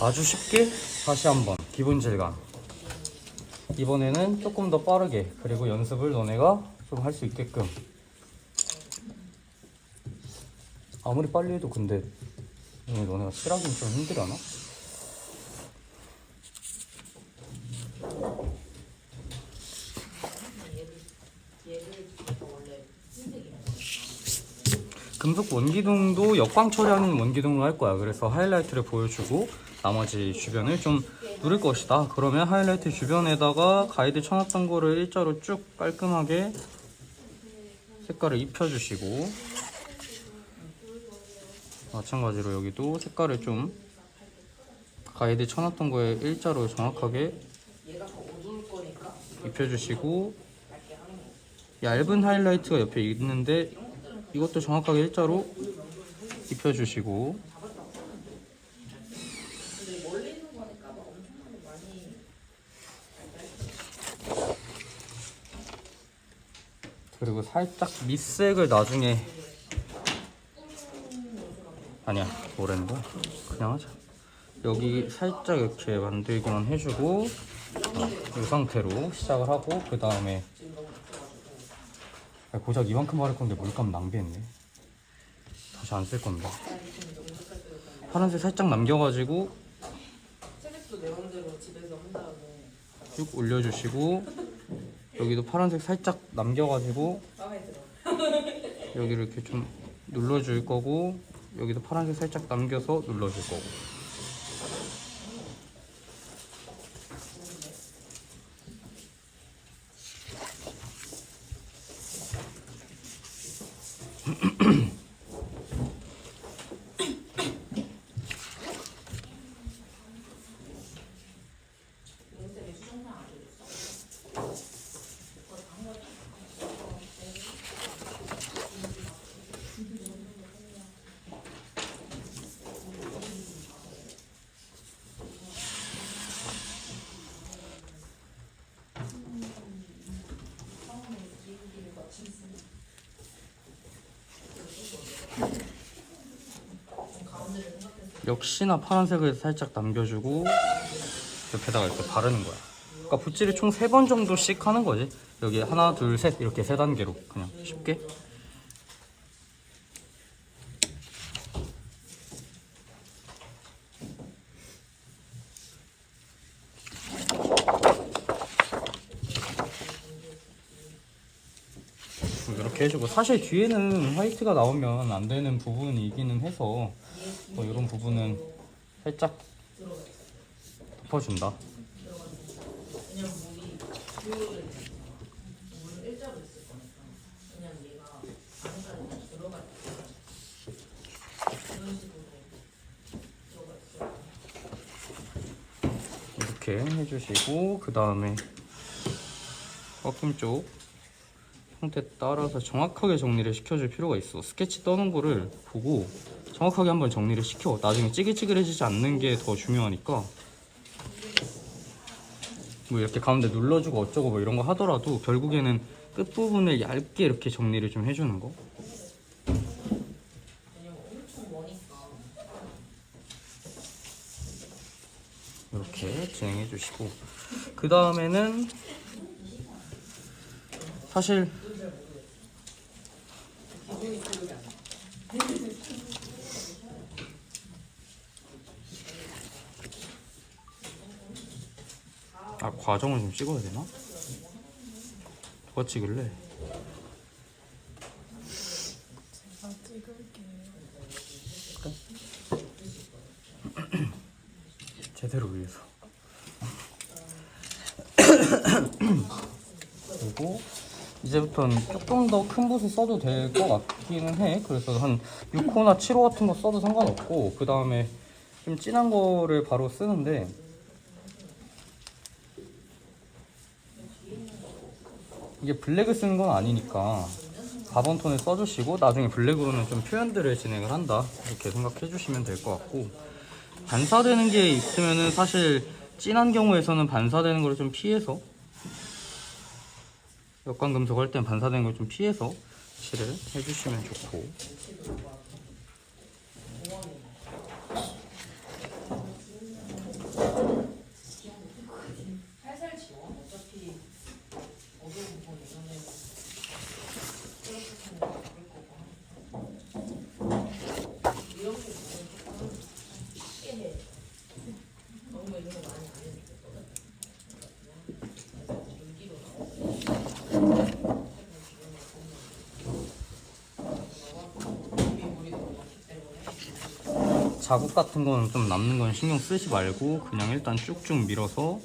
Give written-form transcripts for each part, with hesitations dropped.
아주 쉽게 다시 한번 기본 질감. 이번에는 조금 더 빠르게, 그리고 연습을 너네가 좀 할 수 있게끔. 아무리 빨리 해도 근데 너네가 칠하기는 좀 힘들려나? 금속 원기둥도 역광 처리하는 원기둥으로 할 거야. 그래서 하이라이트를 보여주고 나머지 주변을 좀 누를 것이다. 그러면 하이라이트 주변에다가 가이드 쳐놨던 거를 일자로 쭉 깔끔하게 색깔을 입혀주시고, 마찬가지로 여기도 색깔을 좀 가이드 쳐놨던 거에 일자로 정확하게 입혀주시고, 얇은 하이라이트가 옆에 있는데 이것도 정확하게 일자로 입혀주시고, 그리고 살짝 밑색을 나중에, 아니야, 뭐라는 거야? 그냥 하자. 여기 살짝 이렇게 만들기만 해주고, 이 상태로 시작을 하고, 그 다음에 고작 이만큼 바를 건데 물감 낭비했네. 다시 안 쓸 건데. 파란색 살짝 남겨가지고 쭉 올려주시고, 여기도 파란색 살짝 남겨가지고 여기를 이렇게 좀 눌러줄 거고, 여기도 파란색 살짝 남겨서 눌러줄 거고. 역시나 파란색을 살짝 남겨주고 옆에다가 이렇게 바르는 거야. 그러니까 붓질을 총 3번 정도씩 하는 거지. 여기 하나, 둘, 셋 이렇게 3단계로 그냥 쉽게. 이렇게 해주고, 사실 뒤에는 화이트가 나오면 안 되는 부분이기는 해서 뭐 이런 부분은 살짝 덮어준다. 이렇게 해주시고, 그 다음에 꺾임 쪽 형태 따라서 정확하게 정리를 시켜줄 필요가 있어. 스케치 떠는 거를 보고 정확하게 한번 정리를 시켜. 나중에 찌글찌글해지지 않는 게 더 중요하니까. 뭐 이렇게 가운데 눌러주고 어쩌고 뭐 이런 거 하더라도 결국에는 끝부분을 얇게 이렇게 정리를 좀 해주는 거. 이렇게 진행해 주시고, 그 다음에는 사실 과정을 좀 찍어야 되나? 누가 찍을래? 제가 찍을게요. 그래? 제대로 위해서. 그리고 이제부터는 조금 더 큰 붓을 써도 될 것 같기는 해. 그래서 한 6호나 7호 같은 거 써도 상관없고, 그 다음에 좀 진한 거를 바로 쓰는데, 이게 블랙을 쓰는 건 아니니까 4번 톤을 써주시고, 나중에 블랙으로는 좀 표현들을 진행을 한다 이렇게 생각해 주시면 될 것 같고, 반사되는 게 있으면은 사실 진한 경우에서는 반사되는 걸 좀 피해서, 역광금속 할 땐 반사되는 걸 좀 피해서 칠을 해주시면 좋고, 자국 같은 거는 좀 남는 건 신경 쓰지 말고 그냥 일단 쭉쭉 밀어서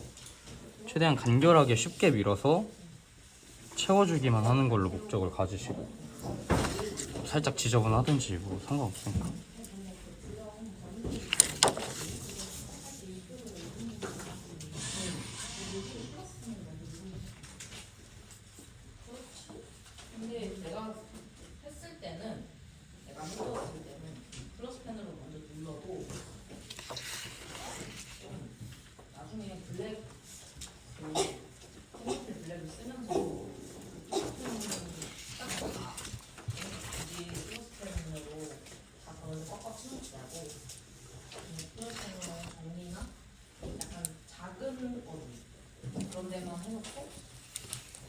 최대한 간결하게 쉽게 밀어서 채워주기만 하는 걸로 목적을 가지시고, 살짝 지저분하든지 뭐 상관없으니까. 근데 내가 했을 때는 내가 해줬을 때는 플러스펜으로 먼저 눌러도 좀 나중에 블랙 그 블랙을 쓰면서 딱 굳이 플러스펜으로 다 거기서 꽉꽉 채우지 말고 플러스펜으로 정리나 약간 작은 어디 그런 데만 해놓고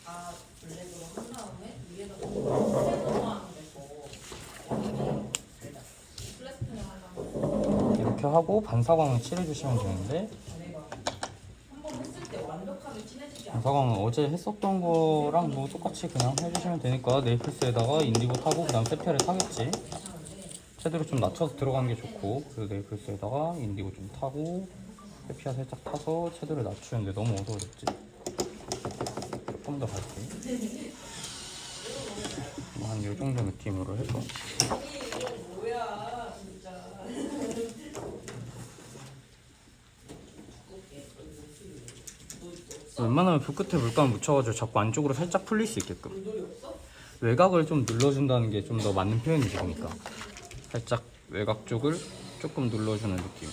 다 블랙으로 한 다음에 위에다 스펜으로 하는 데서 플래스펜을 하려면 이렇게 하고 반사광을 칠해주시면 되는데, 내가 한 번 했을 때 완벽하게 친해지지 않아. 반사광은 어제 했었던 거랑 뭐 똑같이 그냥 해주시면 되니까 네일플스에다가 인디고 타고 그 다음 세피아를 타겠지. 최대로 좀 낮춰서 들어가는 게 좋고, 그래서 네일플스에다가 인디고 좀 타고 세피아 살짝 타서 최대로 낮추는데 너무 어두워졌지. 조금 더 갈게. 한 요 정도 느낌으로 해서. 뭐야 진짜. 웬만하면 붓 끝에 물감 묻혀가지고 자꾸 안쪽으로 살짝 풀릴 수 있게끔 외곽을 좀 눌러준다는 게 좀 더 맞는 표현이지. 그러니까 살짝 외곽 쪽을 조금 눌러주는 느낌.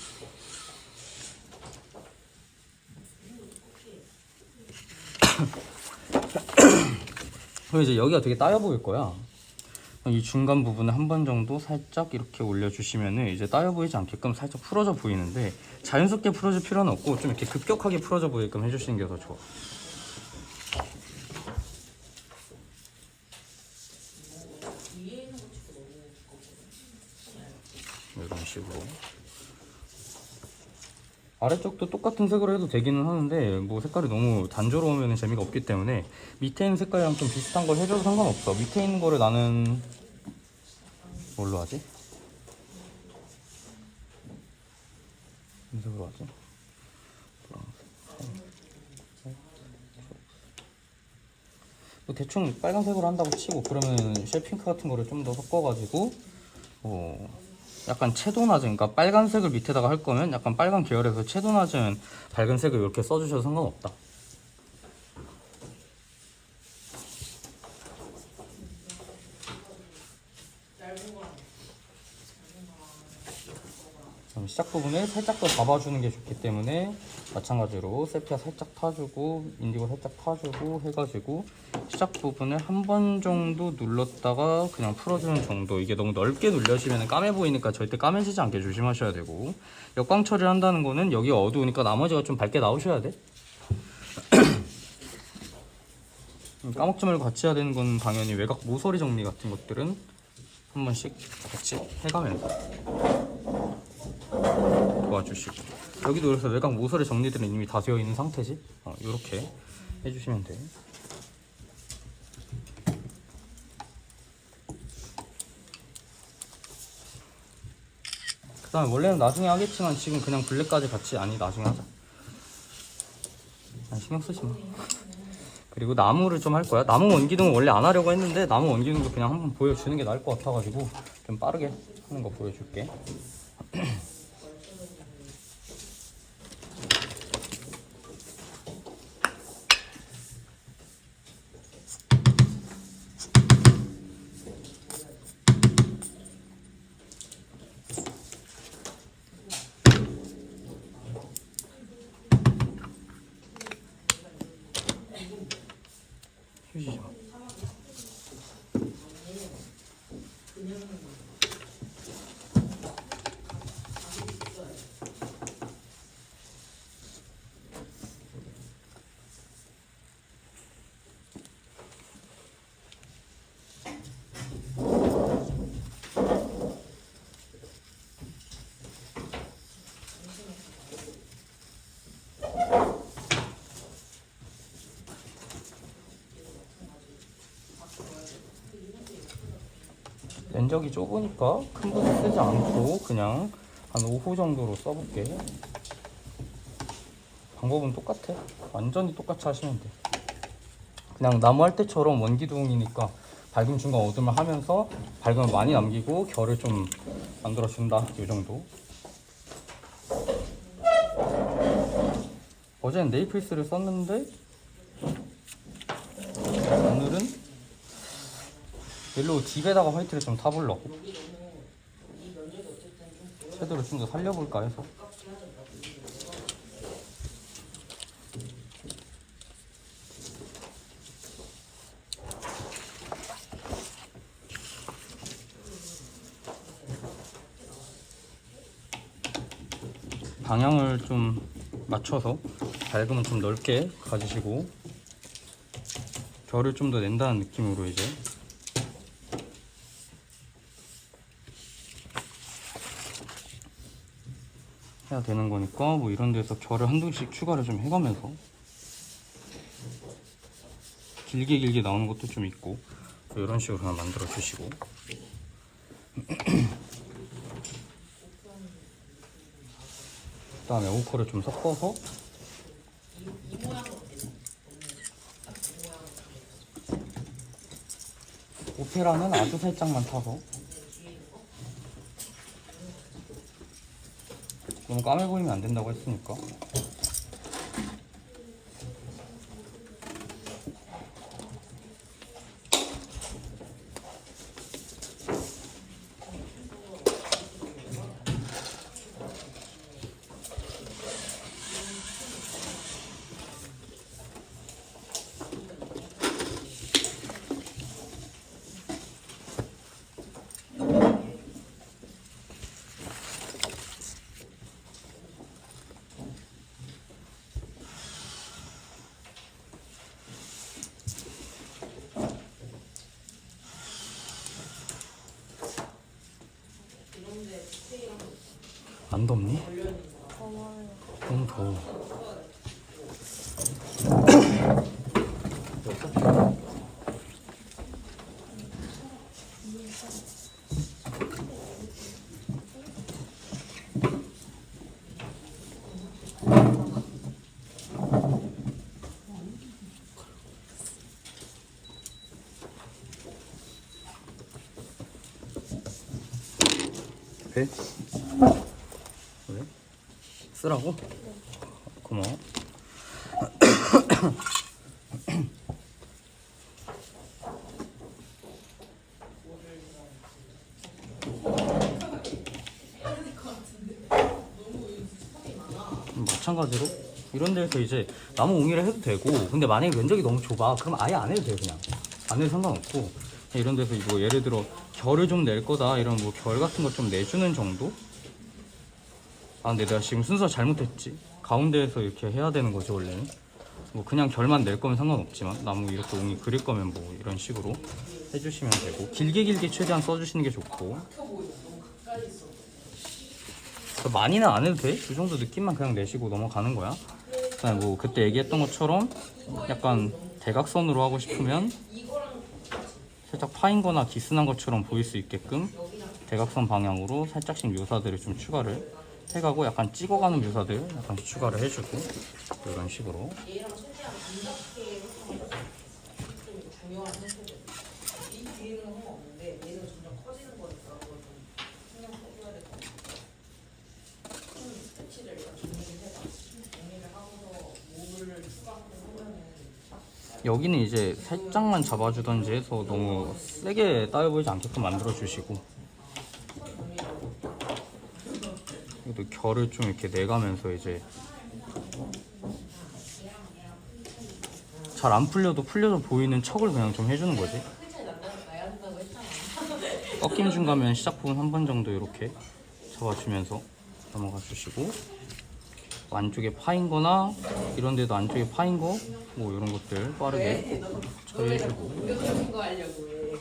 그럼 이제 여기가 되게 따여 보일 거야. 이 중간 부분을 한 번 정도 살짝 이렇게 올려주시면은 이제 따여 보이지 않게끔 살짝 풀어져 보이는데, 자연스럽게 풀어질 필요는 없고 좀 이렇게 급격하게 풀어져 보이게끔 해주시는 게 더 좋아. 이런 식으로 아래쪽도 똑같은 색으로 해도 되기는 하는데 뭐 색깔이 너무 단조로우면 재미가 없기 때문에 밑에 있는 색깔이랑 좀 비슷한 걸 해줘도 상관없어. 밑에 있는 거를 나는 뭘로 하지? 무슨 색으로 하지? 뭐 대충 빨간색으로 한다고 치고, 그러면 쉘핑크 같은 거를 좀 더 섞어가지고 약간 채도 낮은, 그러니까 빨간색을 밑에다가 할 거면 약간 빨간 계열에서 채도 낮은 밝은 색을 이렇게 써주셔도 상관없다. 그럼 시작 부분을 살짝 더 잡아주는 게 좋기 때문에 마찬가지로 세피아 살짝 타주고 인디고 살짝 타주고 해가지고 시작 부분을 한 번 정도 눌렀다가 그냥 풀어주는 정도. 이게 너무 넓게 눌려지면 까매 보이니까 절대 까매지지 않게 조심하셔야 되고, 역광 처리를 한다는 거는 여기가 어두우니까 나머지가 좀 밝게 나오셔야 돼. 까먹지 말고 같이 해야 되는 건 당연히 외곽 모서리 정리 같은 것들은 한 번씩 같이 해가면서 도와주시고, 여기도 그래서 외곽 모서리 정리들은 이미 다 되어 있는 상태지. 이렇게 해주시면 돼. 그 다음에 원래는 나중에 하겠지만 지금 그냥 블랙까지 같이, 아니 나중에 하자. 신경 쓰지 마. 그리고 나무를 좀 할 거야. 나무 원기둥은 원래 안 하려고 했는데 나무 원기둥도 그냥 한번 보여주는 게 나을 것 같아가지고 좀 빠르게 하는 거 보여줄게. 휴지죠. 면적이 좁으니까 큰 붓을 쓰지 않고 그냥 한 5호 정도로 써볼게. 방법은 똑같아. 완전히 똑같이 하시면 돼. 그냥 나무 할 때처럼 원기둥이니까 밝음 중간 어둠을 하면서 밝음을 많이 남기고 결을 좀 만들어준다. 이 정도. 어제는 네일필스를 썼는데 오늘은 옐로우 딥에다가 화이트를 좀 타보려고. 섀도우를 좀 더 살려볼까 해서. 방향을 좀 맞춰서 밝음은 좀 넓게 가지시고 결을 좀 더 낸다는 느낌으로 이제 해야 되는 거니까 뭐 이런 데서 결을 한두 개씩 추가를 좀 해가면서 길게 나오는 것도 좀 있고 이런 식으로 하나 만들어 주시고 그 다음에 오커를 좀 섞어서 오페라는 아주 살짝만 타서 너무 까매 보이면 안 된다고 했으니까 안 덥니? 더워요. 너무 더워. 배? 왜? 쓰라고? 고마워. 마찬가지로 이런 데서 이제 나무 옹이를 해도 되고 근데 만약에 면적이 너무 좁아 그럼 아예 안 해도 돼. 그냥 안 해도 상관없고 이런 데서 이거 예를 들어 결을 좀 낼 거다 이런 뭐 결 같은 거 좀 내주는 정도? 아 근데 내가 지금 순서 잘못했지. 가운데에서 이렇게 해야 되는 거지 원래는. 뭐 그냥 결만 낼 거면 상관없지만 나무 이렇게 옹이 그릴 거면 뭐 이런 식으로 해주시면 되고 길게 최대한 써주시는 게 좋고 많이는 안 해도 돼. 이 정도 느낌만 그냥 내시고 넘어가는 거야. 그다음에 뭐 그때 얘기했던 것처럼 약간 대각선으로 하고 싶으면 살짝 파인 거나 기스난 것처럼 보일 수 있게끔 대각선 방향으로 살짝씩 묘사들을 좀 추가를 해가고 약간 찍어가는 묘사들 약간 추가를 해주고 이런 식으로 여기는 이제 살짝만 잡아주던지 해서 너무 세게 따여 보이지 않게끔 만들어 주시고 그래도 결을 좀 이렇게 내가면서 이제 잘 안 풀려도 풀려져 보이는 척을 그냥 좀 해주는 거지. 꺾임 중가면 시작 부분 한 번 정도 이렇게 잡아주면서 넘어가 주시고 안쪽에 파인 거나 이런 데도 안쪽에 파인 거 뭐 이런 것들 빠르게 처리해주고 거 하려고 해.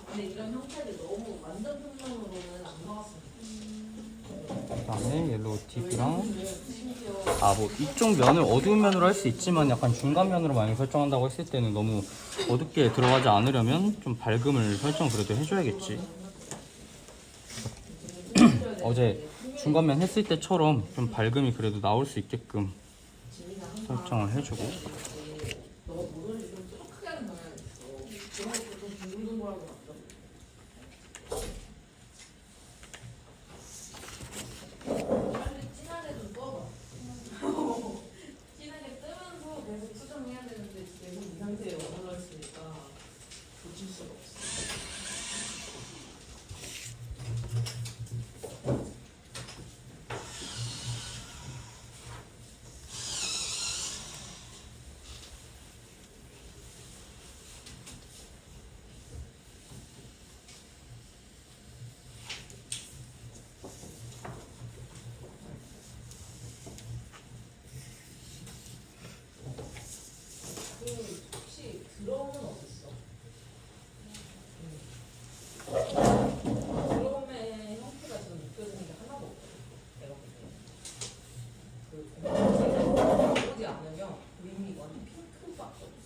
근데 이런 형태를 너무 완전 평면으로는 안 나왔습니다. 그다음에 옐로우 팁이랑 뭐 이쪽 면을 어두운 면으로 할 수 있지만 약간 중간 면으로 만약 설정한다고 했을 때는 너무 어둡게 들어가지 않으려면 좀 밝음을 설정 그래도 해줘야겠지. 어제 중간면 했을 때처럼 좀 밝음이 그래도 나올 수 있게끔 설정을 해주고. 진하게 뜨면서 계속 수정해야 되는데 계속 이 상태에 머물러 있으니까 고칠 수가 없어. 혹시 드럼은 어딨어? 드럼의 형태가 지금 느껴지는 게 하나도 없거든. 내가 볼 때. 바꾸지 않으면 그림이 완전 핑크밖에 없어.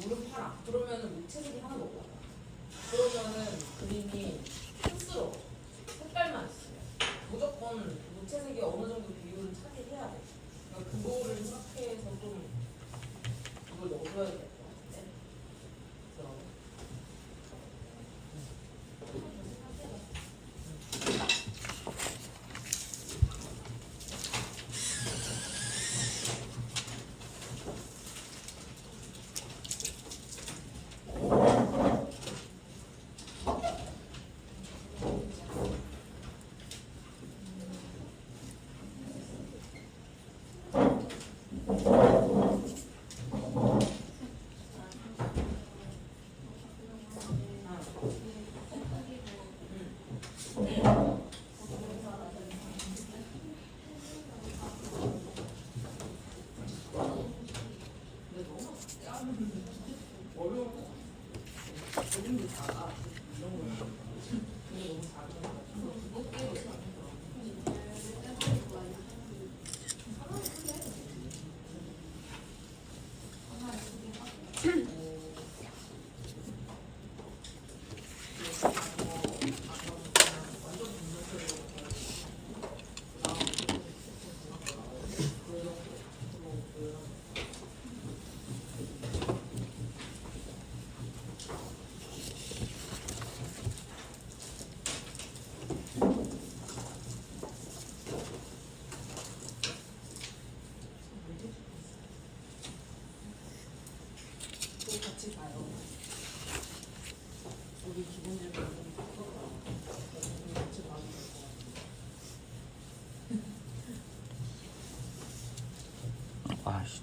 물은 파라. 그러면은 무채색이 하나도 없잖아. 그러면은 그림이 촌스러워. 색깔만 있으면. 무조건 무채색이 어느 정도 비율을 차지해야 돼. 그러니까 그거를 생각해서 좀 이걸 넣어줘야 될 것 같은데. 그래서 같이 봐요. 우리 기본적으로 좀 바꿔봐. 같이 봐도 될것 같아. 아씨.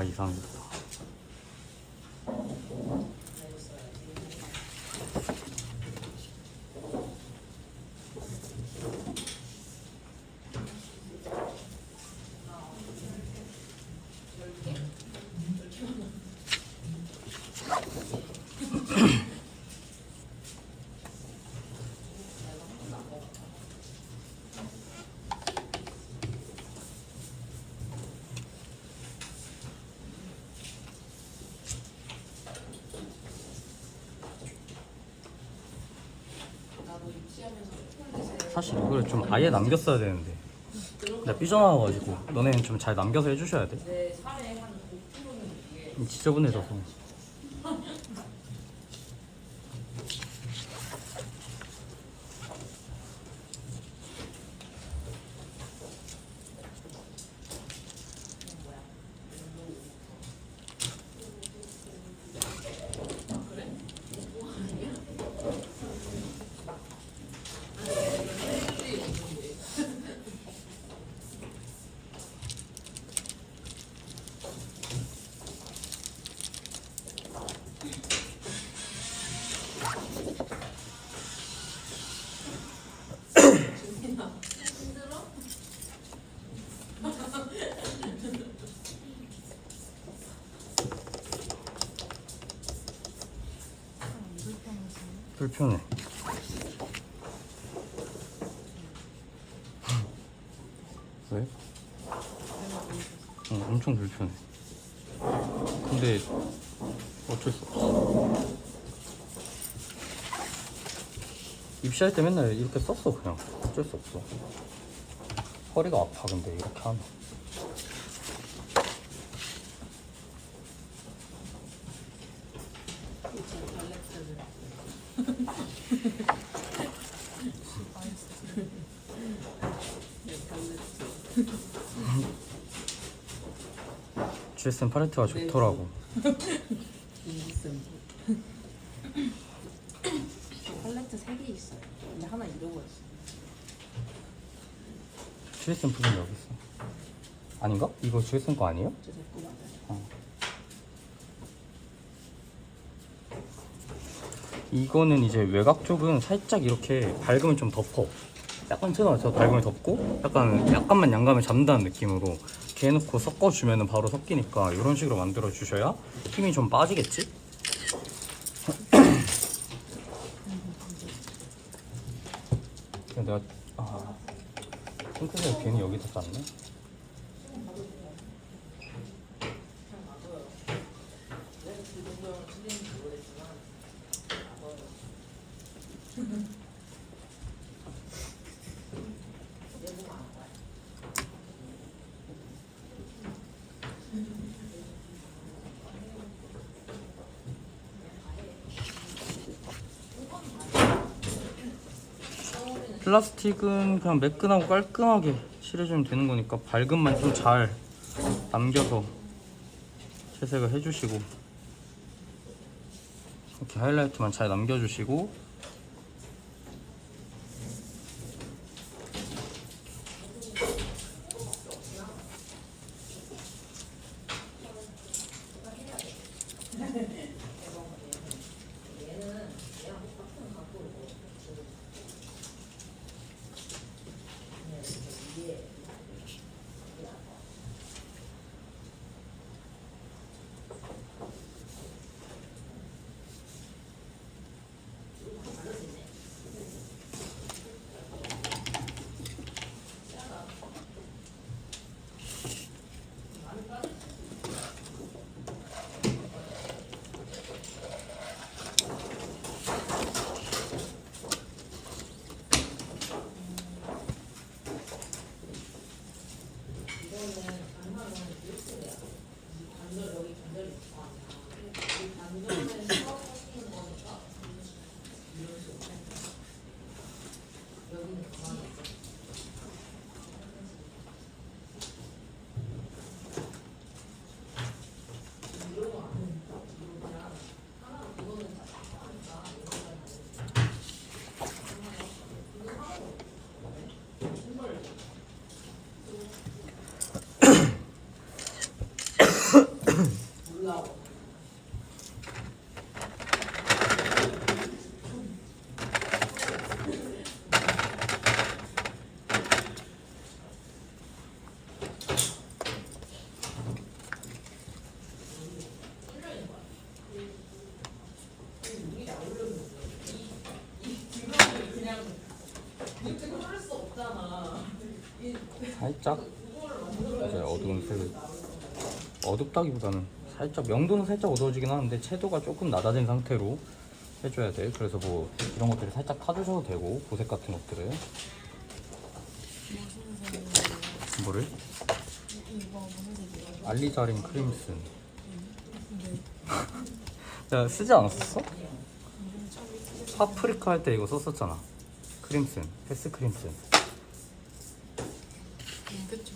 이상했다. 사실 이걸 좀 아예 남겼어야 되는데 나 삐져나와가지고 너네는 좀 잘 남겨서 해주셔야 돼. 내 살에 한 5%는 이게 지저분해져서. 불편해. 왜? 엄청 불편해. 근데 어쩔 수 없어. 입시할 때 맨날 이렇게 썼어. 그냥 어쩔 수 없어. 허리가 아파. 근데 이렇게 하면 GSM 팔레트가 좋더라고. 팔레트 3개 있어요. 근데 하나 잃어버렸어. GSM 부분 여기 있어. 아닌가? 이거 GSM 거 아니에요? 저 제거 맞아요. 이거는 이제 외곽 쪽은 살짝 이렇게 밝으면 좀 덮어. 약간 튀어나와서 밝으면 덮고 약간만 양감을 잡는다는 느낌으로 이렇게 해놓고 섞어주면 바로 섞이니까 이런 식으로 만들어 주셔야 힘이 좀 빠지겠지? 내가 핑크색을 괜히 여기다 짰네. 플라스틱은 그냥 매끈하고 깔끔하게 칠해주면 되는 거니까 밝음만 좀 잘 남겨서 채색을 해주시고, 이렇게 하이라이트만 잘 남겨주시고, 살짝 이제 어두운 색, 어둡다기보다는 살짝 명도는 살짝 어두워지긴 하는데 채도가 조금 낮아진 상태로 해줘야 돼. 그래서 뭐 이런 것들을 살짝 타주셔도 되고, 보색 같은 것들을. 뭐를? 이거 무슨 색이에요? 알리자린 크림슨. 네. 야, 쓰지 않았었어? 이름 처음 쓰겠어요. 파프리카 할 때 이거 썼었잖아. 크림슨, 패스 크림슨. 그쵸.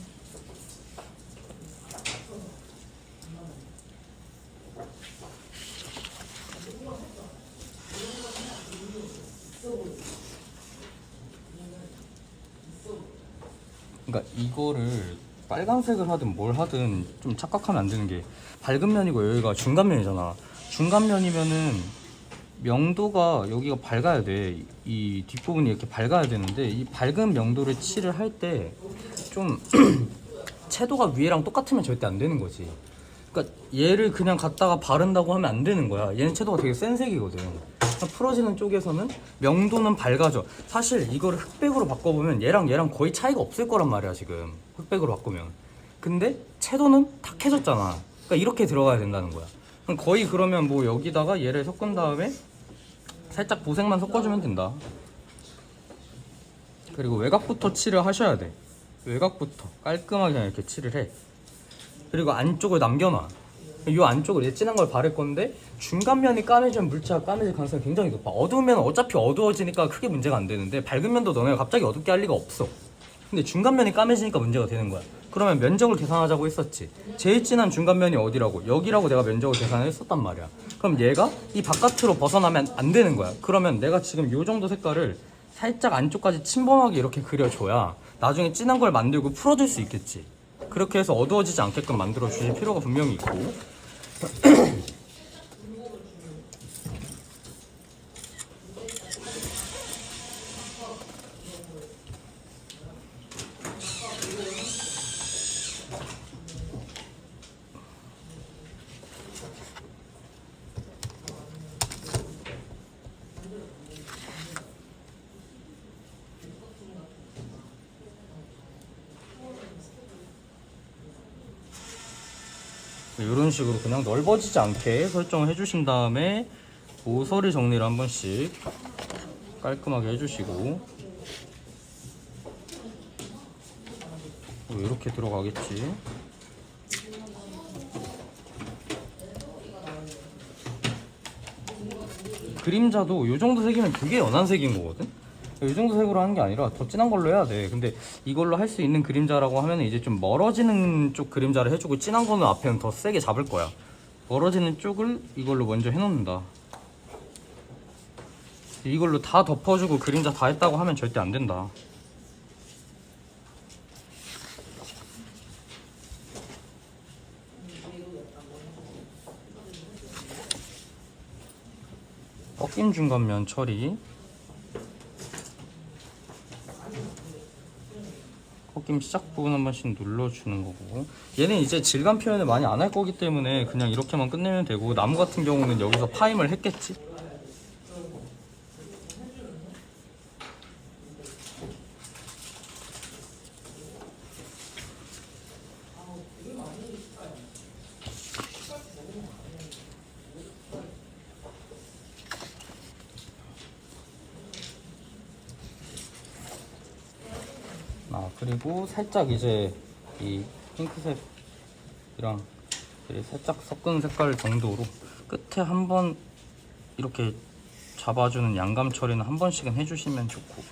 그러니까 이거를 빨간색을 하든 뭘 하든 좀 착각하면 안 되는 게, 밝은 면이고 여기가 중간 면이잖아. 중간 면이면은 명도가 여기가 밝아야 돼. 이 뒷부분이 이렇게 밝아야 되는데, 이 밝은 명도를 칠을 할 때 좀 채도가 위에랑 똑같으면 절대 안 되는 거지. 그러니까 얘를 그냥 갖다가 바른다고 하면 안 되는 거야. 얘는 채도가 되게 센 색이거든. 풀어지는 쪽에서는 명도는 밝아져. 사실 이거를 흑백으로 바꿔보면 얘랑 거의 차이가 없을 거란 말이야 지금. 흑백으로 바꾸면. 근데 채도는 탁해졌잖아. 그러니까 이렇게 들어가야 된다는 거야. 그럼 거의 그러면 뭐 여기다가 얘를 섞은 다음에 살짝 보색만 섞어주면 된다. 그리고 외곽부터 칠을 하셔야 돼. 외곽부터 깔끔하게 그냥 이렇게 칠을 해. 그리고 안쪽을 남겨놔. 이 안쪽을 이제 진한 걸 바를 건데 중간면이 까매지면 물체가 까매질 가능성이 굉장히 높아. 어두우면 어차피 어두워지니까 크게 문제가 안 되는데 밝은 면도 너네가 갑자기 어둡게 할 리가 없어. 근데 중간면이 까매지니까 문제가 되는 거야. 그러면 면적을 계산하자고 했었지. 제일 진한 중간면이 어디라고? 여기라고 내가 면적을 계산을 했었단 말이야. 그럼 얘가 이 바깥으로 벗어나면 안 되는 거야. 그러면 내가 지금 요 정도 색깔을 살짝 안쪽까지 침범하게 이렇게 그려줘야 나중에 진한 걸 만들고 풀어줄 수 있겠지. 그렇게 해서 어두워지지 않게끔 만들어 주실 필요가 분명히 있고. 이런 식으로 그냥 넓어지지 않게 설정을 해주신 다음에 모서리 정리를 한 번씩 깔끔하게 해주시고 이렇게 들어가겠지. 그림자도 이 정도 색이면 되게 연한 색인 거거든. 이 정도 색으로 하는 게 아니라 더 진한 걸로 해야 돼. 근데 이걸로 할 수 있는 그림자라고 하면 이제 좀 멀어지는 쪽 그림자를 해주고 진한 거는 앞에는 더 세게 잡을 거야. 멀어지는 쪽을 이걸로 먼저 해놓는다. 이걸로 다 덮어주고 그림자 다 했다고 하면 절대 안 된다. 꺾임 중간면 처리. 꺾임 시작 부분 한 번씩 눌러주는 거고, 얘는 이제 질감 표현을 많이 안 할 거기 때문에 그냥 이렇게만 끝내면 되고, 나무 같은 경우는 여기서 파임을 했겠지? 그리고 살짝 이제 이 핑크색이랑 살짝 섞은 색깔 정도로 끝에 한번 이렇게 잡아주는 양감 처리는 한 번씩은 해주시면 좋고,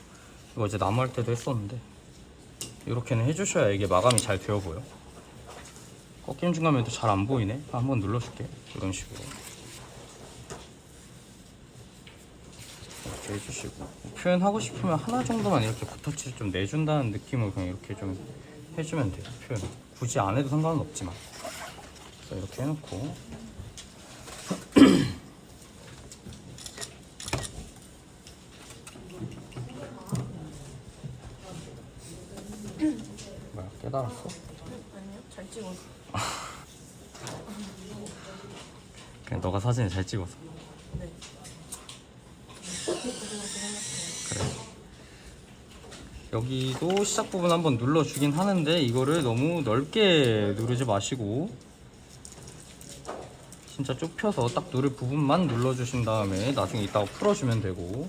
이거 이제 나무 할 때도 했었는데 이렇게는 해주셔야 이게 마감이 잘 되어 보여. 꺾임 중간면도 잘 안 보이네. 한번 눌러줄게. 이런 식으로 이렇게 해주시고, 표현하고 싶으면 하나 정도만 이렇게 붓터치를 좀 내준다는 느낌으로 그냥 이렇게 좀 해주면 돼요. 표현 굳이 안 해도 상관은 없지만. 그래서 이렇게 해놓고 뭐야, 깨달았어? 아니요, 잘 찍어서. 그냥 너가 사진을 잘 찍어서. 네. 그래. 여기도 시작 부분 한번 눌러주긴 하는데 이거를 너무 넓게 누르지 마시고 진짜 좁혀서 딱 누를 부분만 눌러주신 다음에 나중에 이따가 풀어주면 되고,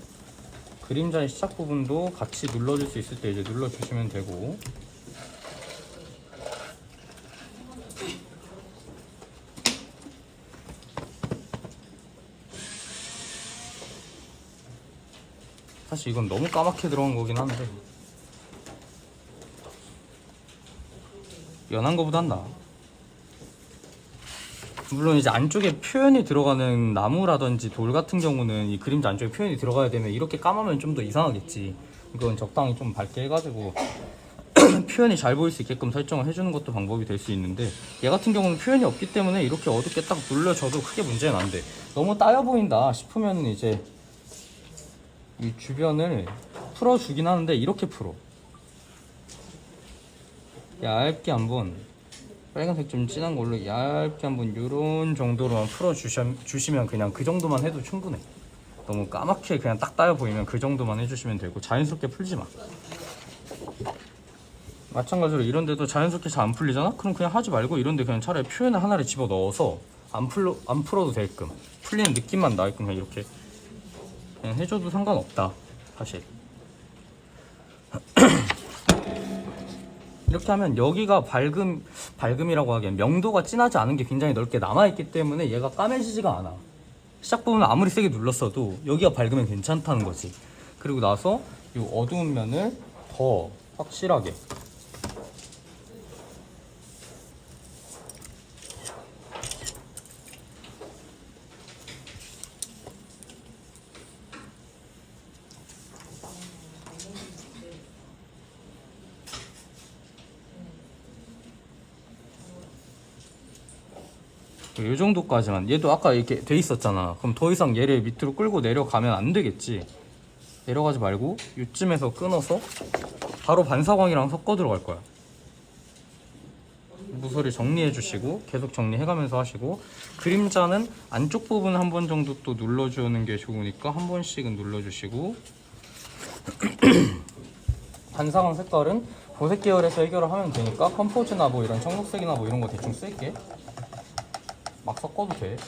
그림자의 시작 부분도 같이 눌러줄 수 있을 때 이제 눌러주시면 되고. 사실 이건 너무 까맣게 들어간 거긴 한데 연한 거보단 나아. 물론 이제 안쪽에 표현이 들어가는 나무라든지 돌 같은 경우는 이 그림자 안쪽에 표현이 들어가야 되면 이렇게 까마면 좀 더 이상하겠지. 이건 적당히 좀 밝게 해가지고 표현이 잘 보일 수 있게끔 설정을 해주는 것도 방법이 될 수 있는데, 얘 같은 경우는 표현이 없기 때문에 이렇게 어둡게 딱 눌러줘도 크게 문제는 안 돼. 너무 따여 보인다 싶으면 이제 이 주변을 풀어주긴 하는데 이렇게 풀어. 얇게 한번 빨간색 좀 진한 걸로 얇게 한번 요런 정도로만 풀어주시면 그냥 그 정도만 해도 충분해. 너무 까맣게 그냥 딱 따여 보이면 그 정도만 해주시면 되고 자연스럽게 풀지 마. 마찬가지로 이런 데도 자연스럽게 잘 안 풀리잖아? 그럼 그냥 하지 말고 이런 데 그냥 차라리 표현을 하나를 집어 넣어서 안 풀어도 되게끔 풀리는 느낌만 나게끔 그냥 이렇게 그냥 해줘도 상관없다 사실. 이렇게 하면 여기가 밝음이라고 하기엔 명도가 진하지 않은 게 굉장히 넓게 남아있기 때문에 얘가 까매지지가 않아. 시작 부분은 아무리 세게 눌렀어도 여기가 밝으면 괜찮다는 거지. 그리고 나서 이 어두운 면을 더 확실하게 이 정도까지만. 얘도 아까 이렇게 돼 있었잖아. 그럼 더 이상 얘를 밑으로 끌고 내려가면 안 되겠지. 내려가지 말고 이쯤에서 끊어서 바로 반사광이랑 섞어 들어갈 거야. 모서리 정리해 주시고 계속 정리해가면서 하시고, 그림자는 안쪽 부분 한 번 정도 또 눌러주는 게 좋으니까 한 번씩은 눌러주시고 반사광 색깔은 보색 계열에서 해결을 하면 되니까 컴포즈나 뭐 이런 청록색이나 뭐 이런 거 대충 쓸게. 막 섞어도 돼.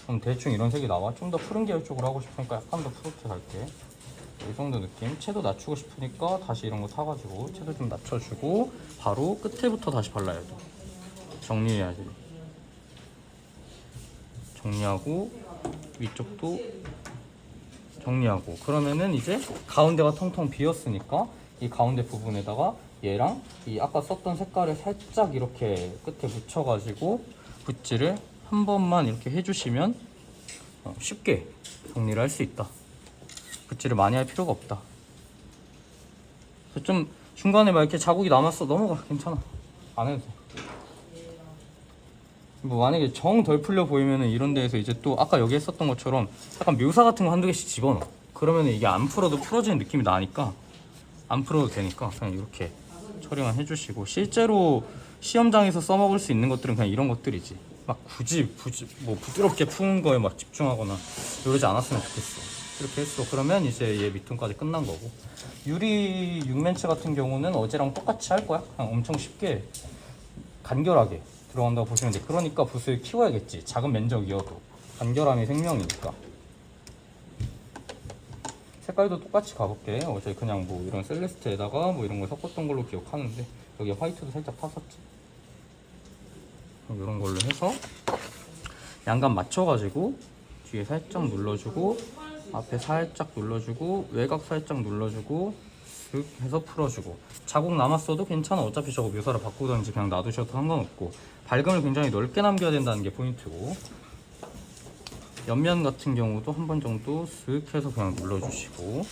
그럼 대충 이런 색이 나와. 좀 더 푸른 계열 쪽으로 하고 싶으니까 약간 더 푸르게 갈게. 이 정도 느낌. 채도 낮추고 싶으니까 다시 이런 거 타가지고 채도 좀 낮춰주고 바로 끝에부터 다시 발라야 돼. 정리해야지. 정리하고 위쪽도 정리하고, 그러면은 이제 가운데가 텅텅 비었으니까 이 가운데 부분에다가 얘랑 이 아까 썼던 색깔을 살짝 이렇게 끝에 묻혀가지고 붓질을 한 번만 이렇게 해주시면 쉽게 정리를 할 수 있다. 붓질을 많이 할 필요가 없다. 좀 중간에 막 이렇게 자국이 남았어, 넘어가. 괜찮아. 안 해도 돼. 뭐 만약에 정 덜 풀려 보이면은 이런 데에서 이제 또 아까 여기 했었던 것처럼 약간 묘사 같은 거 한두 개씩 집어넣어. 그러면은 이게 안 풀어도 풀어지는 느낌이 나니까 안 풀어도 되니까 그냥 이렇게 처리만 해주시고, 실제로 시험장에서 써먹을 수 있는 것들은 그냥 이런 것들이지. 막 굳이 뭐 부드럽게 푸는 거에 막 집중하거나 이러지 않았으면 좋겠어. 이렇게 했어. 그러면 이제 얘 밑통까지 끝난 거고, 유리 6맨츠 같은 경우는 어제랑 똑같이 할 거야. 그냥 엄청 쉽게 간결하게 들어간다고 보시면 돼. 그러니까 붓을 키워야겠지. 작은 면적이어도 간결함이 생명이니까. 색깔도 똑같이 가볼게. 어제 그냥 뭐 이런 셀레스트에다가 뭐 이런 거 섞었던 걸로 기억하는데 여기 화이트도 살짝 탔었지. 이런 걸로 해서 양감 맞춰가지고 뒤에 살짝 눌러주고 앞에 살짝 눌러주고 외곽 살짝 눌러주고 슥 해서 풀어주고, 자국 남았어도 괜찮아. 어차피 저거 묘사를 바꾸든지 그냥 놔두셔도 상관없고, 밝음을 굉장히 넓게 남겨야 된다는 게 포인트고, 옆면 같은 경우도 한 번 정도 슥 해서 그냥 눌러주시고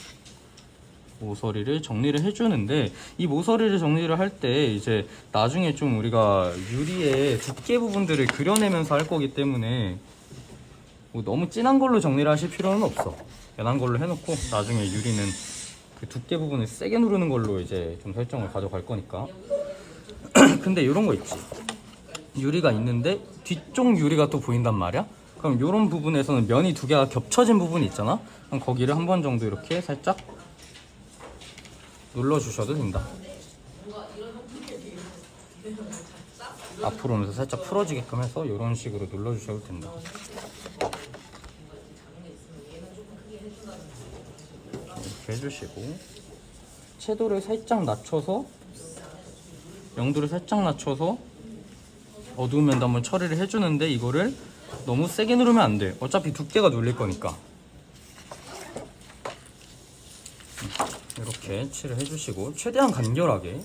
모서리를 정리를 해주는데, 이 모서리를 정리를 할 때 이제 나중에 좀 우리가 유리의 두께 부분들을 그려내면서 할 거기 때문에 뭐 너무 진한 걸로 정리를 하실 필요는 없어. 연한 걸로 해놓고 나중에 유리는 그 두께 부분을 세게 누르는 걸로 이제 좀 설정을 가져갈 거니까. 근데 이런 거 있지. 유리가 있는데 뒤쪽 유리가 또 보인단 말이야. 그럼 이런 부분에서는 면이 두 개가 겹쳐진 부분이 있잖아. 그럼 거기를 한 번 정도 이렇게 살짝 눌러주셔도 된다. 앞으로 오면서 살짝 풀어지게끔 해서 이런 식으로 눌러주셔도 된다. 이렇게 해주시고, 채도를 살짝 낮춰서, 명도를 살짝 낮춰서 어두운 면도 한번 처리를 해주는데, 이거를 너무 세게 누르면 안 돼. 어차피 두께가 눌릴 거니까. 이렇게 칠을 해주시고 최대한 간결하게.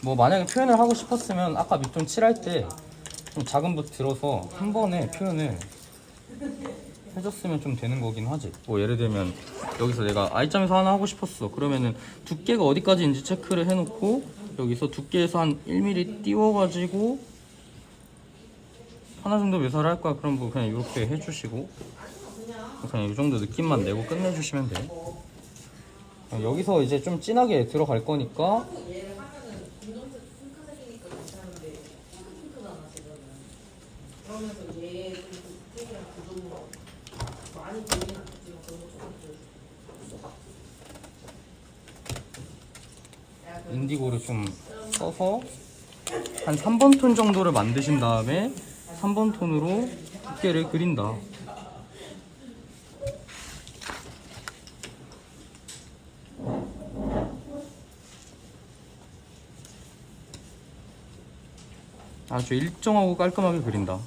뭐 만약에 표현을 하고 싶었으면 아까 밑돈 칠할 때 좀 작은 붓 들어서 한 번에 표현을 해줬으면 좀 되는 거긴 하지. 뭐 예를 들면 여기서 내가 I점에서 하나 하고 싶었어. 그러면은 두께가 어디까지인지 체크를 해놓고 여기서 두께에서 한 1mm 띄워가지고 하나 정도 묘사를 할 거야. 그럼 뭐 그냥 이렇게 해주시고 그냥 이 정도 느낌만 내고 끝내주시면 돼. 여기서 이제 좀 진하게 들어갈 거니까 그러면서 얘좀 디테일한 구조로 많이 보이진 않겠지만 그런 거 조금 보여줄게요. 인디고를 좀 써서 한 3번 톤 정도를 만드신 다음에 3번 톤으로 두께를 그린다. 아주 일정하고 깔끔하게 그린다.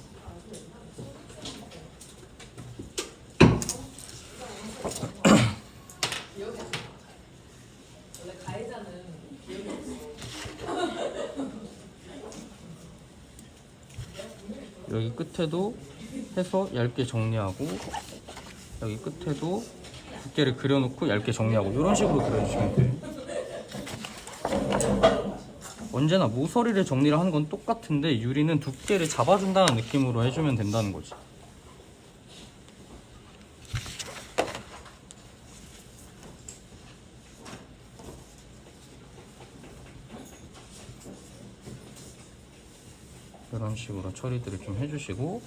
원래 가해자는 기억이 없어. 여기 끝에도 해서 얇게 정리하고 여기 끝에도 두께를 그려놓고 얇게 정리하고 이런 식으로 그려주시면 돼요. 언제나 모서리를 정리를 하는 건 똑같은데 유리는 두께를 잡아준다는 느낌으로 해주면 된다는 거지. 이런 식으로 처리들을 좀 해주시고 뭐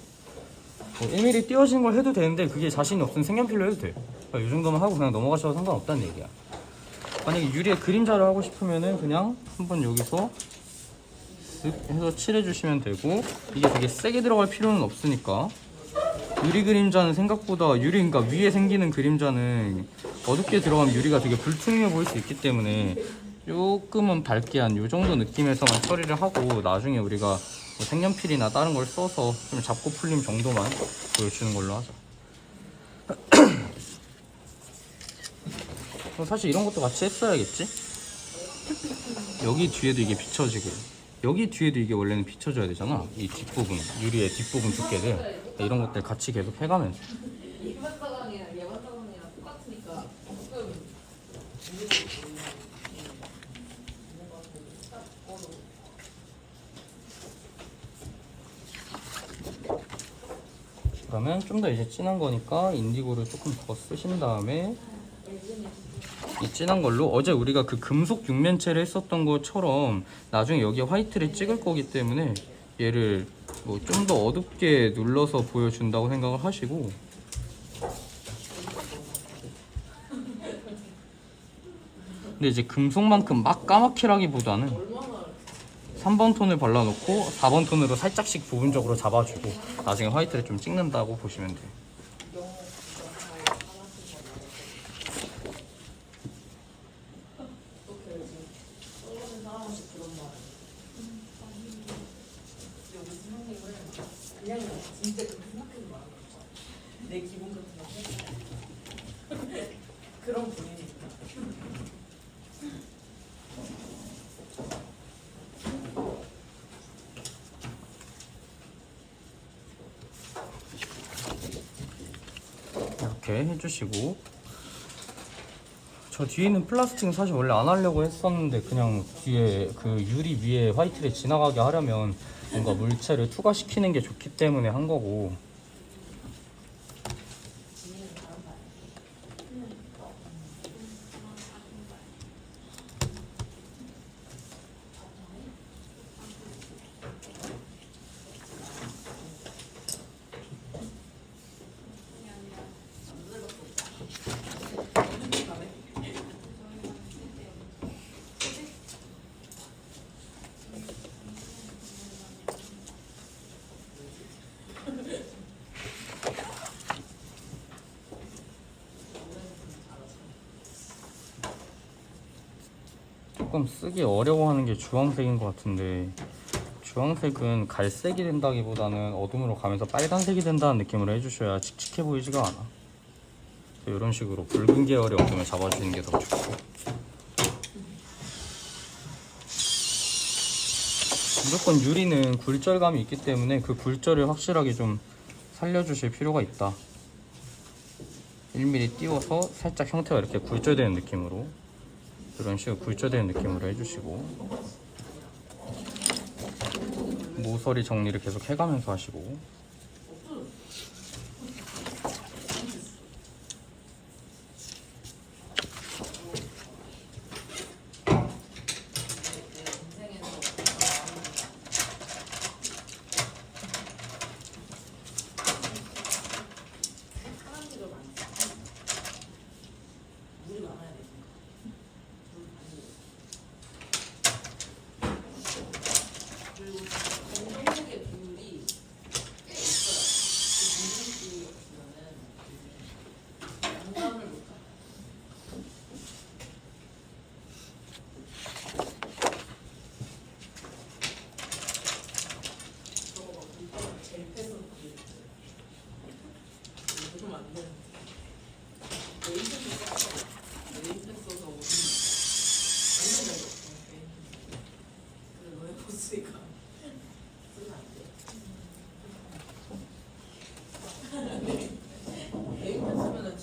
1mm 띄워지는 걸 해도 되는데 그게 자신이 없으면 색연필로 해도 돼. 그러니까 이 정도만 하고 그냥 넘어가셔도 상관없다는 얘기야. 만약에 유리에 그림자를 하고 싶으면은 그냥 한번 여기서 쓱 해서 칠해주시면 되고 이게 되게 세게 들어갈 필요는 없으니까 유리 그림자는 생각보다 유리 그러니까 위에 생기는 그림자는 어둡게 들어가면 유리가 되게 불투명해 보일 수 있기 때문에 조금은 밝게 한 요 정도 느낌에서만 처리를 하고 나중에 우리가 뭐 색연필이나 다른 걸 써서 좀 잡고 풀림 정도만 보여주는 걸로 하자. 사실 이런 것도 같이 했어야겠지? 여기 뒤에도 이게 비춰지고 여기 뒤에도 이게 원래는 비춰줘야 되잖아. 이 뒷부분, 유리의 뒷부분 두께를 이런 것들 같이 계속 해가면서 일반 사강이랑 예반 사강이랑 똑같으니까 조금 그러면 좀 더 이제 진한 거니까 인디고를 조금 더 쓰신 다음에 이 진한 걸로 어제 우리가 그 금속 육면체를 했었던 것처럼 나중에 여기에 화이트를 찍을 거기 때문에 얘를 뭐 좀 더 어둡게 눌러서 보여준다고 생각을 하시고 근데 이제 금속만큼 막 까맣게라기보다는 3번 톤을 발라놓고 4번 톤으로 살짝씩 부분적으로 잡아주고 나중에 화이트를 좀 찍는다고 보시면 돼요. 그냥 진짜 그렇게 생각해도 말하는 거죠. 내 기분 같은 거 그런 분위기니까. 이렇게 해주시고 저 뒤에 있는 플라스틱은 사실 원래 안 하려고 했었는데 그냥 뒤에 그 유리 위에 화이트를 지나가게 하려면 뭔가 물체를 투과시키는 게 좋기 때문에 한 거고 조금 쓰기 어려워하는 게 주황색인 것 같은데 주황색은 갈색이 된다기보다는 어둠으로 가면서 빨간색이 된다는 느낌으로 해주셔야 칙칙해 보이지가 않아. 이런 식으로 붉은 계열의 어둠을 잡아주는 게 더 좋고 무조건 유리는 굴절감이 있기 때문에 그 굴절을 확실하게 좀 살려주실 필요가 있다. 1mm 띄워서 살짝 형태가 이렇게 굴절되는 느낌으로 이런 식으로 굴절되는 느낌으로 해주시고 모서리 정리를 계속 해가면서 하시고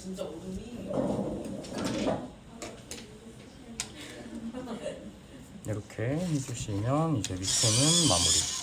진짜 오름이 이렇게 해주시면 이제 밑에는 마무리.